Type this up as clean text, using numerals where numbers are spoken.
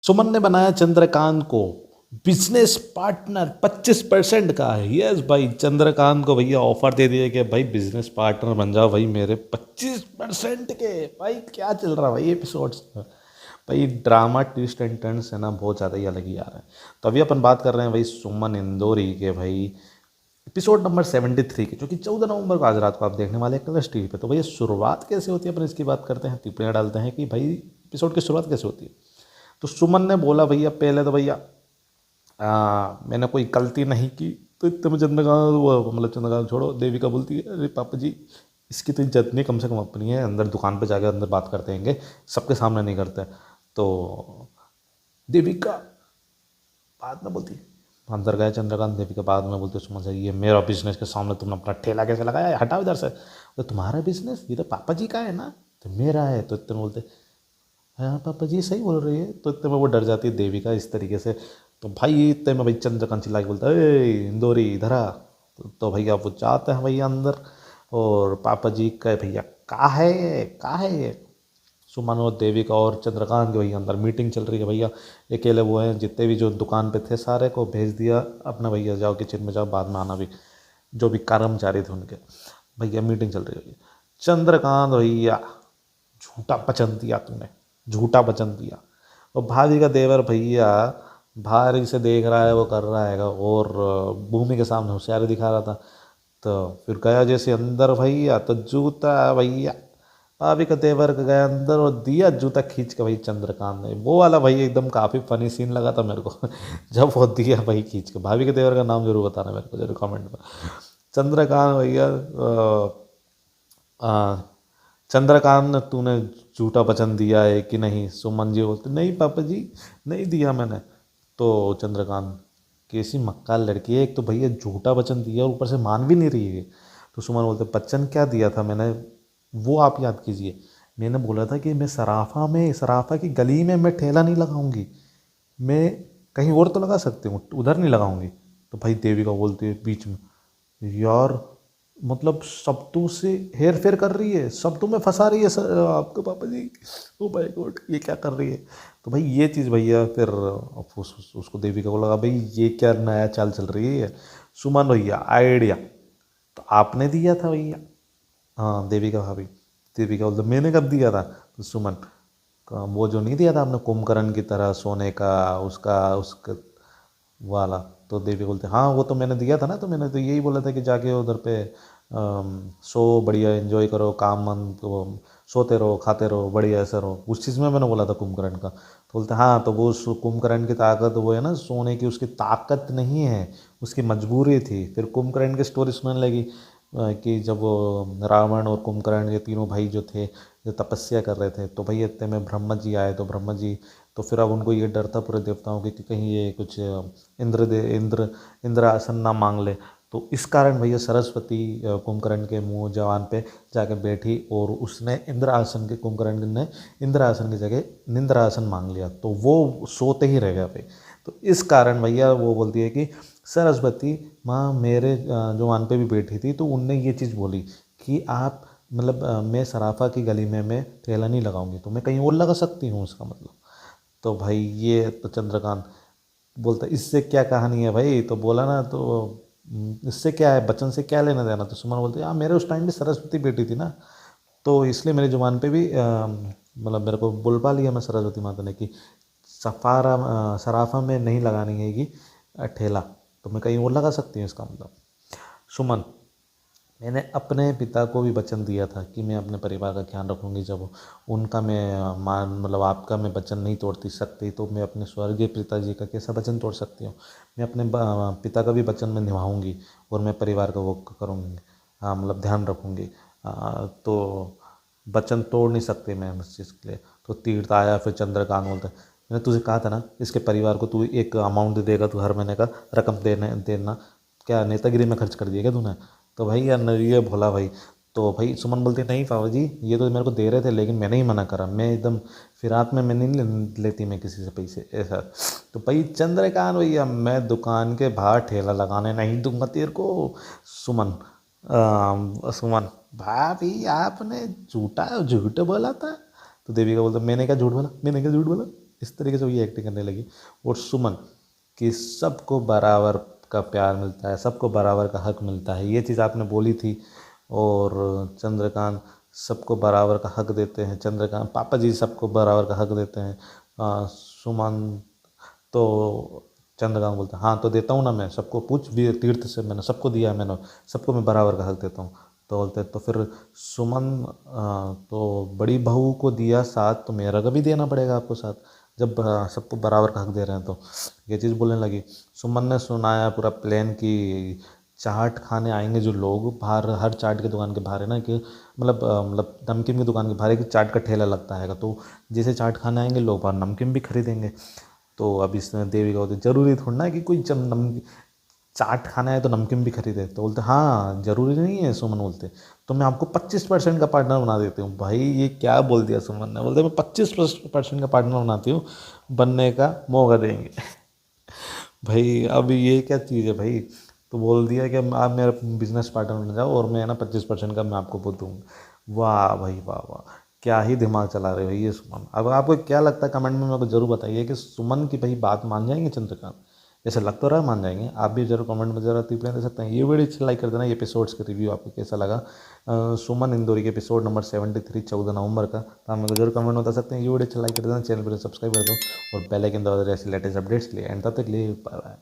सुमन ने बनाया चंद्रकांत को बिजनेस पार्टनर 25% का है। यस भाई, चंद्रकांत को भैया ऑफर दे दिया कि भाई बिजनेस पार्टनर बन जाओ भाई मेरे 25% के। भाई क्या चल रहा है भाई एपिसोड्स में। भाई ड्रामा ट्विस्ट एंड टर्न्स है ना, बहुत ज़्यादा ही अलग ही आ रहा है। तो अभी अपन बात कर रहे हैं भाई सुमन इंदौरी के भाई एपिसोड नंबर 73 की, जो कि 14 नवंबर को आज रात को आप देखने वाले हैं कलर्स टीवी पे। तो भैया शुरुआत कैसे होती है अपन इसकी बात करते हैं, टिप्पणियाँ डालते हैं कि भाई एपिसोड की शुरुआत कैसे होती है। तो सुमन ने बोला भैया पहले तो भैया मैंने कोई गलती नहीं की। तो इतने में चंद्रकांत मतलब चंद्रकांत छोड़ो, देविका बोलती है अरे पापा जी इसकी तो इज्जत नहीं, कम से कम अपनी है, अंदर दुकान पे जाकर अंदर बात करते हैं, सबके सामने नहीं करते। तो देविका बाद में बोलती है, अंदर गए चंद्रकांत, देविका बाद में बोलते सुमन से ये मेरा बिजनेस के सामने तुमने अपना ठेला कैसे लगाया, हटाओ इधर से। तो तुम्हारा बिजनेस ये तो पापा जी का है ना, तो मेरा है। तो इतने में बोलते हाँ पापा जी सही बोल रही है। तो इतने में वो डर जाती है देविका इस तरीके से। तो भाई इतने में भाई चंद्रकांत चिल्ला के बोलता है ए इंदौरी इधर आ। तो भैया वो जाते हैं भैया अंदर, और पापा जी कहे भैया का है ये, का है ये। सुमन और देविका और चंद्रकांत के भैया अंदर मीटिंग चल रही है भैया। अकेले वो हैं, जितने भी जो दुकान पे थे सारे को भेज दिया अपना, भैया जाओ किचन में जाओ, बाद में आना भी, जो भी कर्मचारी थे उनके। भैया मीटिंग चल रही है भैया। चंद्रकांत भैया झूठा वचन दिया तूने, झूठा वचन दिया। और भाभी का देवर भैया भारी से देख रहा है, वो कर रहा है और भूमि के सामने होशियारी दिखा रहा था। तो फिर गया जैसे अंदर भैया, तो जूता भैया भाभी का देवर का गया अंदर और दिया जूता खींच के भाई चंद्रकांत ने। वो वाला भाई एकदम काफ़ी फनी सीन लगा था मेरे को जब वो दिया भाई खींच के। भाभी के देवर का नाम जरूर बताना मेरे को जरूर कमेंट में। चंद्रकांत भैया आ, चंद्रकांत तूने झूठा वचन दिया है कि नहीं। सुमन जी बोलते नहीं पापा जी नहीं दिया मैंने। तो चंद्रकांत कैसी मक्कार लड़की है, एक तो भैया झूठा वचन दिया और ऊपर से मान भी नहीं रही है। तो सुमन बोलते वचन क्या दिया था मैंने, वो आप याद कीजिए। मैंने बोला था कि मैं सराफा की गली में मैं ठेला नहीं लगाऊंगी, मैं कहीं और तो लगा सकती हूँ, उधर नहीं लगाऊंगी। तो भाई देविका बोलती है बीच में यार मतलब सब तो उससे हेर फेर कर रही है, सब तो में फंसा रही है सर आपके पापा जी। ओ माय गॉड ये क्या कर रही है। तो भाई ये चीज़ भैया फिर उसको देविका को लगा भाई ये क्या नया चाल चल रही है। सुमन भैया आइडिया तो आपने दिया था भैया। हाँ देविका भाभी, देविका बोलते मैंने कब दिया था। तो सुमन वो जो नहीं दिया था आपने कुंभकर्ण की तरह सोने का, उसका वाला। तो देवी बोलते हाँ वो तो मैंने दिया था ना, तो मैंने तो यही बोला था कि जाके उधर पे सो बढ़िया एंजॉय करो, काम मन तो सोते रहो खाते रहो बढ़िया ऐसे रहो, उस चीज़ में मैंने बोला था कुंभकर्ण का। तो बोलते हाँ तो वो कुंभकर्ण की ताकत वो है ना सोने की, उसकी ताकत नहीं है, उसकी मजबूरी थी। फिर कुंभकर्ण की स्टोरी सुनने लगी कि जब वो रावण और कुंभकर्ण ये तीनों भाई जो थे जो तपस्या कर रहे थे, तो भाई इतने में ब्रह्मा जी आए। तो ब्रह्मा जी तो फिर अब उनको ये डर था पूरे देवताओं के कि कहीं ये कुछ इंद्र आसन ना मांग ले। तो इस कारण भैया सरस्वती कुंभकर्ण के मुंह जवान पे जाके बैठी और उसने इंद्र आसन के कुंभकर्ण ने इंद्र आसन की जगह निंद्र आसन मांग लिया, तो वो सोते ही रह गया भाई। तो इस कारण भैया वो बोलती है कि सरस्वती माँ मेरे जवान पे भी बैठी थी, तो उनने ये चीज़ बोली कि आप मतलब मैं सराफा की गली में मैं ठेला नहीं लगाऊंगी, तो मैं कहीं और लगा सकती हूँ उसका मतलब। तो भाई ये तो चंद्रकांत बोलता इससे क्या कहानी है भाई। तो बोला ना तो इससे क्या है, बच्चन से क्या लेना देना। तो सुमन बोलते यार मेरे उस टाइम भी सरस्वती बेटी थी ना, तो इसलिए मेरी जुबान पे भी मतलब मेरे को बुलवा लिया मैं सरस्वती माता ने कि सराफा में नहीं लगानी है कि ठेला, तो मैं कहीं और लगा सकती हूँ इसका मतलब। सुमन मैंने अपने पिता को भी वचन दिया था कि मैं अपने परिवार का ख्याल रखूंगी, जब उनका मैं मान मतलब आपका मैं वचन नहीं तोड़ती सकती, तो मैं अपने स्वर्गीय पिताजी का कैसा वचन तोड़ सकती हूँ। मैं अपने पिता का भी वचन मैं निभाऊंगी और मैं परिवार का वो करूँगी, हाँ मतलब ध्यान रखूँगी। तो वचन तोड़ नहीं सकते मैं उस चीज़ के लिए। तो तीर्थ आया फिर चंद्रकांत बोलता है मैंने तुझे कहा था ना इसके परिवार को तू एक अमाउंट देगा, तू हर महीने का रकम देना, क्या नेतागिरी में खर्च कर दिया क्या तूने। तो भाई यार ये भोला भाई। तो भाई सुमन बोलती नहीं पापा जी ये तो मेरे को दे रहे थे लेकिन मैंने ही मना करा, मैं एकदम फिरात में मैं नहीं लेती मैं किसी से पैसे ऐसा। तो भाई चंद्रकांत भैया मैं दुकान के बाहर ठेला लगाने नहीं दूंगा तेरे को। सुमन सुमन भाभी आपने झूठ बोला था। तो देवी का बोलता मैंने क्या झूठ बोला, मैंने क्या झूठ बोला। इस तरीके से ये एक्टिंग करने लगी। और सुमन कि सबको बराबर का प्यार मिलता है, सबको बराबर का हक मिलता है, ये चीज़ आपने बोली थी। और चंद्रकांत सबको बराबर का हक देते हैं, चंद्रकांत पापा जी सबको बराबर का हक देते हैं। सुमन तो चंद्रकांत बोलता है हाँ तो देता हूँ ना, मैं सबको पूछ भी तीर्थ से, मैंने सबको दिया है, मैंने सबको मैं बराबर का हक देता हूँ। तो बोलते तो फिर सुमन तो बड़ी बहू को दिया साथ, तो मेरा का भी देना पड़ेगा आपको साथ, जब सबको बराबर का हक दे रहे हैं तो। ये चीज़ बोलने लगी। सुमन ने सुनाया पूरा प्लान कि चाट खाने आएंगे जो लोग बाहर, हर चाट की दुकान के बाहर है ना कि मतलब नमकीन की दुकान के बाहर एक चाट का ठेला लगता है, तो जैसे चाट खाने आएंगे लोग बाहर नमकीन भी खरीदेंगे। तो अब इसमें देवी का बोलते जरूरी थोड़ा ना है कि कोई चाट खाना है तो नमकीन भी खरीदे, तो बोलते हाँ जरूरी नहीं है। सुमन बोलते तो मैं आपको 25% का पार्टनर बना देती हूँ। भाई ये क्या बोल दिया सुमन ने, बोलते मैं 25% का पार्टनर बनाती हूँ, बनने का मौका देंगे। भाई अब ये क्या चीज़ है भाई, तो बोल दिया कि आप मेरा बिजनेस पार्टनर बन जाओ और मैं ना 25% का मैं आपको वो दूँगा। वाह भाई वाह वाह, क्या ही दिमाग चला रहे हो ये सुमन। अब आपको क्या लगता है कमेंट में मेरे को जरूर बताइए कि सुमन की भाई बात मान जाएंगे चंद्रकांत? जैसे लग तो रहा है मान जाएंगे, आप भी जरूर कमेंट में जरा टिप्पणी दे सकते हैं। ये वीडियो अच्छी लाइक कर देना। ये एपिसोड्स का रिव्यू आपको कैसा लगा, सुमन इंदौरी के एपिसोड नंबर 73 14 नवंबर का, तो आप मेरे को जरूर कमेंट में बता सकते हैं। ये वीडियो अच्छा लाइक कर देना, चैनल पर सब्सक्राइब कर दो और बेल आइकन दबा दो ऐसे लेटेस्ट अपडेट्स के लिए। एंड तब तक के लिए बाय बाय।